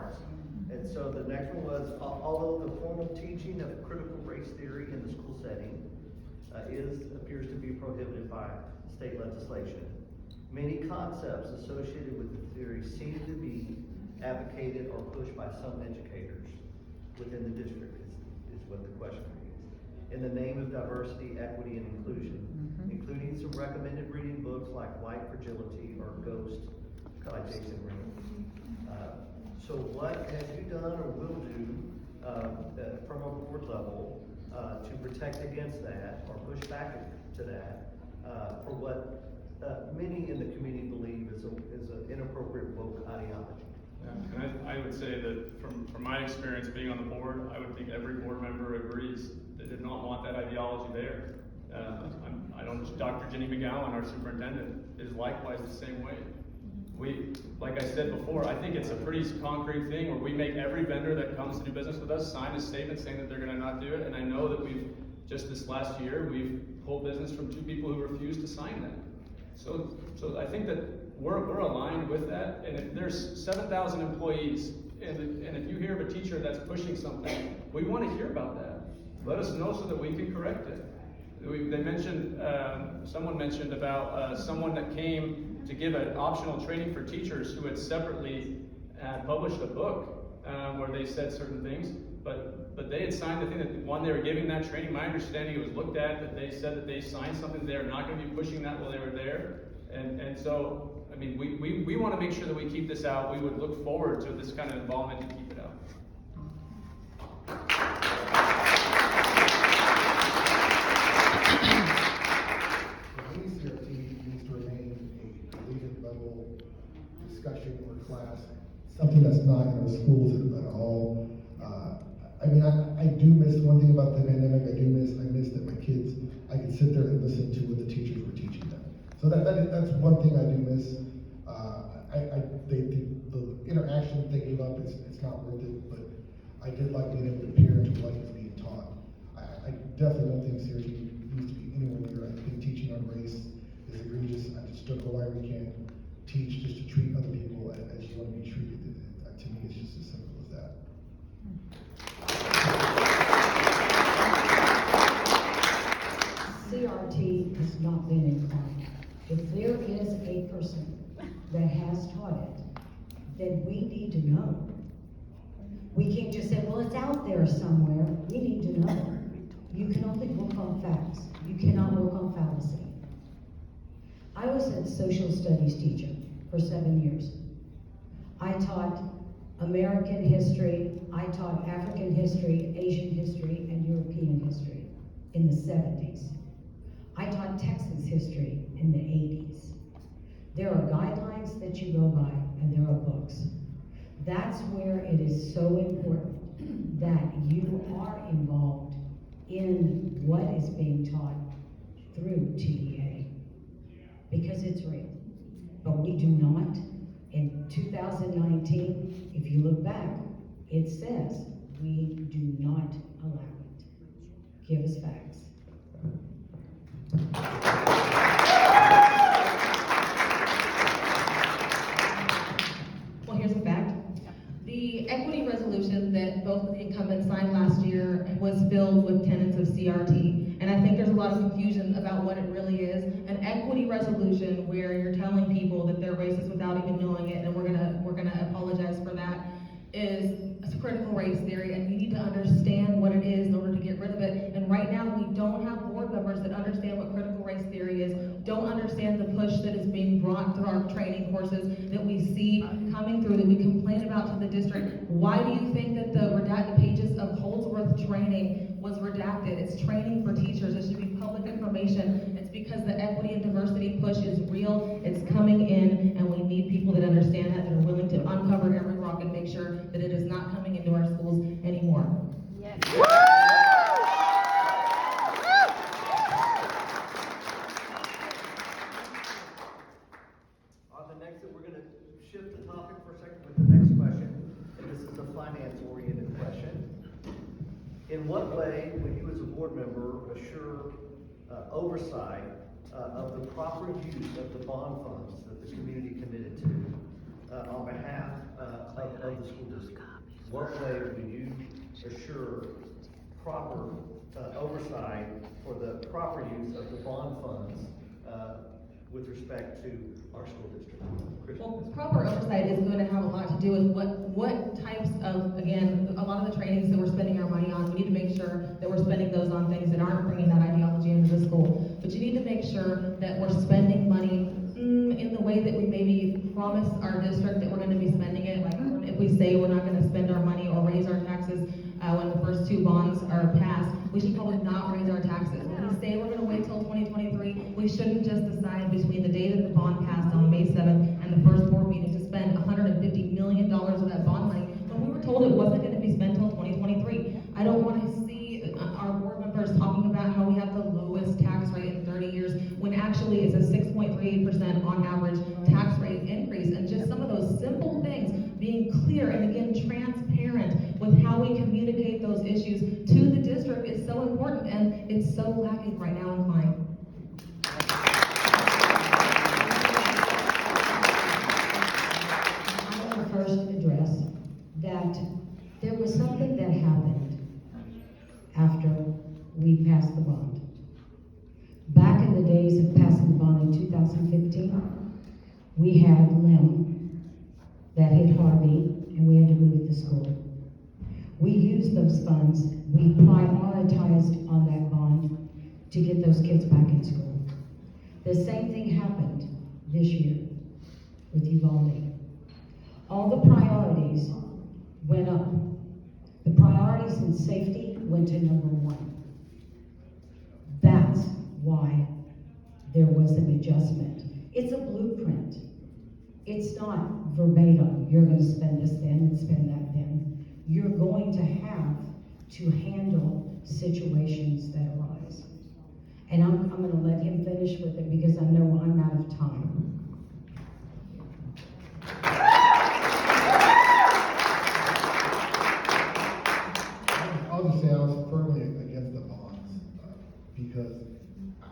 arts. And so the next one was, although the formal teaching of critical race theory in the school setting appears to be prohibited by state legislation, many concepts associated with the theory seem to be advocated or pushed by some educators within the district, is what the question is. In the name of diversity, equity, and inclusion, including some recommended reading books like White Fragility or Ghost by Jason Ring. So what have you done or will do from a board level to protect against that or push back to that for what many in the community believe is an inappropriate woke ideology? Yeah, and I would say that from my experience being on the board, I would think every board member agrees they did not want that ideology there. Dr. Jenny McGowan, our superintendent, is likewise the same way. Like I said before, I think it's a pretty concrete thing where we make every vendor that comes to do business with us sign a statement saying that they're going to not do it. And I know that just this last year, we've pulled business from 2 people who refused to sign that. So I think that we're aligned with that. And if there's 7,000 employees, and if you hear of a teacher that's pushing something, we want to hear about that. Let us know so that we can correct it. Someone mentioned about someone that came to give an optional training for teachers who had separately published a book where they said certain things, but they had signed the thing that when they were giving that training, my understanding it was looked at that they said that they signed something they're not going to be pushing that while they were there, and so I mean we want to make sure that we keep this out. We would look forward to this kind of involvement to keep it out. Discussion or class, something that's not in our schools at all. I do miss one thing about the pandemic. I miss that my kids, I could sit there and listen to what the teachers were teaching them. So that's one thing I do miss. The interaction that they gave up, it's not worth it. But I did like being able to peer into what is being taught. I definitely don't think CRT needs to be anywhere near. I think teaching on race is egregious. I just don't know why we can't teach just to treat other people as you want to be treated. To me, it's just as simple as that. CRT has not been in Klein. If there is a person that has taught it, then we need to know. We can't just say, well, it's out there somewhere. We need to know. You can only work on facts. You cannot work on fallacy. I was a social studies teacher for 7 years. I taught American history, I taught African history, Asian history, and European history in the 70s. I taught Texas history in the 80s. There are guidelines that you go by, and there are books. That's where it is so important that you are involved in what is being taught through TEA, because it's real. But we do not. In 2019, if you look back, it says we do not allow it. Give us facts. Well, here's a fact. The equity resolution that both of the incumbents signed last year was filled with tenets of CRT. And I think there's a lot of confusion about what it really is. An equity resolution where you're telling people that they're racist without even knowing it, and we're gonna apologize for that, is a critical race theory, and you need to understand what it is in order to get rid of it. And right now, we don't have board members that understand what critical race theory is, don't understand the push that is being brought through our training courses that we see coming through, that we complain about to the district. Why do you think that the redacted pages of Holdsworth training was redacted? It's training for teachers. It should be public information. It's because the equity and diversity push is real. It's coming in, and we need people that understand that are willing to uncover every rock and make sure that it is not coming into our schools anymore. Yes. The next, we're going to shift the topic for a second with the next question, and this is a finance-oriented question. In what way would you as a board member assure oversight of the proper use of the bond funds that the community committed to on behalf of the school district, what way do you assure proper oversight for the proper use of the bond funds with respect to our school district? Christian? Well, proper oversight is going to have a lot to do with what types of, again, a lot of the trainings that we're spending our money on, we need to make sure that we're spending those on things that aren't bringing that ideology into the school. But you need to make sure that we're spending money in the way that we maybe promise our district that we're going to be spending it. Like if we say we're not going to spend our money or raise our taxes when the first two bonds are passed, we should probably not raise our taxes. When we say we're going to wait till 2023, we shouldn't just decide between the day that the bond passed on May 7th and the first board meeting to spend $150 million of that bond money when we were told it wasn't going to be spent till 2023. I don't want to see our board members talking about how we have the lowest tax rate in 30 years when actually it's a 6.38% on average tax rate increase. And just some of those simple things, being clear and again transparent with how we communicate those issues to the district is so important, and it's so lacking right now in Klein. I want to first address that there was something that happened after we passed the bond. Back in the days of passing the bond in 2015, we had Lim that hit Harvey, and we had to move the school. We used those funds, we prioritized on that bond to get those kids back in school. The same thing happened this year with Uvalde. All the priorities went up. The priorities in safety went to number one. That's why there was an adjustment. It's a blueprint. It's not verbatim, you're going to spend this then and spend that then. You're going to have to handle situations that arise. And I'm going to let him finish with it because I know I'm out of time. I'll just say I was firmly against the bonds because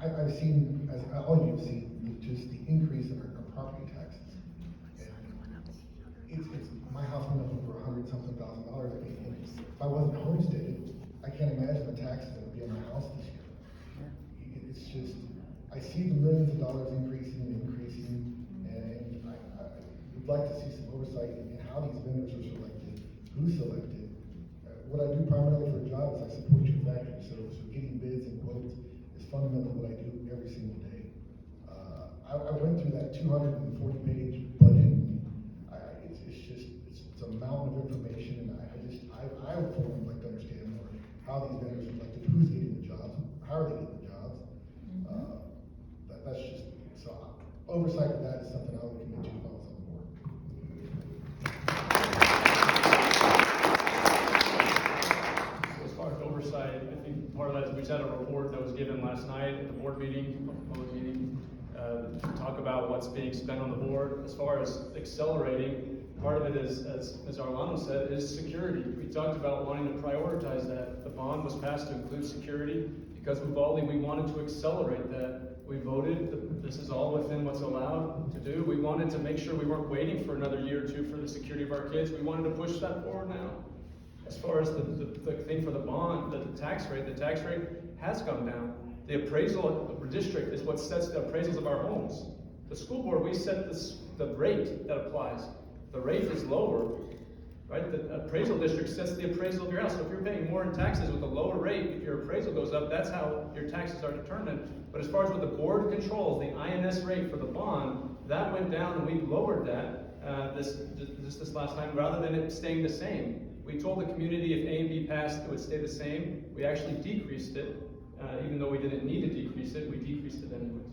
I've seen, as all you've seen, just the increase in our property taxes. It's my house went up over $100-something thousand. I mean, if I wasn't homesteaded, I can't imagine the taxes that would be on my house this year. It's just, I see the millions of dollars increasing, and I would like to see some oversight in how these vendors are selected, who's selected. What I do primarily for a job is I support your factory, so getting bids and quotes is fundamentally what I do every single day. I went through that 240-page budget. It's a mountain of information, and I would like to understand more how these vendors are selected, who's getting the jobs, how are they getting the jobs. That's just, so oversight of that is something I would commit to if I was on the board. So as far as oversight, I think part of that is we just had a report that was given last night at the board meeting, public meeting, to talk about what's being spent on the board. As far as accelerating, part of it is, as Arlano said, is security. We talked about wanting to prioritize that. The bond was passed to include security because Uvalde, we wanted to accelerate that. We voted, this is all within what's allowed to do. We wanted to make sure we weren't waiting for another year or two for the security of our kids. We wanted to push that forward now. As far as the thing for the bond, the tax rate has come down. The appraisal of the district is what sets the appraisals of our homes. The school board, we set the rate that applies. The rate is lower, right? The appraisal district sets the appraisal of your house. So if you're paying more in taxes with a lower rate, if your appraisal goes up, that's how your taxes are determined. But as far as what the board controls, the INS rate for the bond, that went down and we lowered that this last time rather than it staying the same. We told the community if A and B passed, it would stay the same. We actually decreased it, even though we didn't need to decrease it, we decreased it anyways.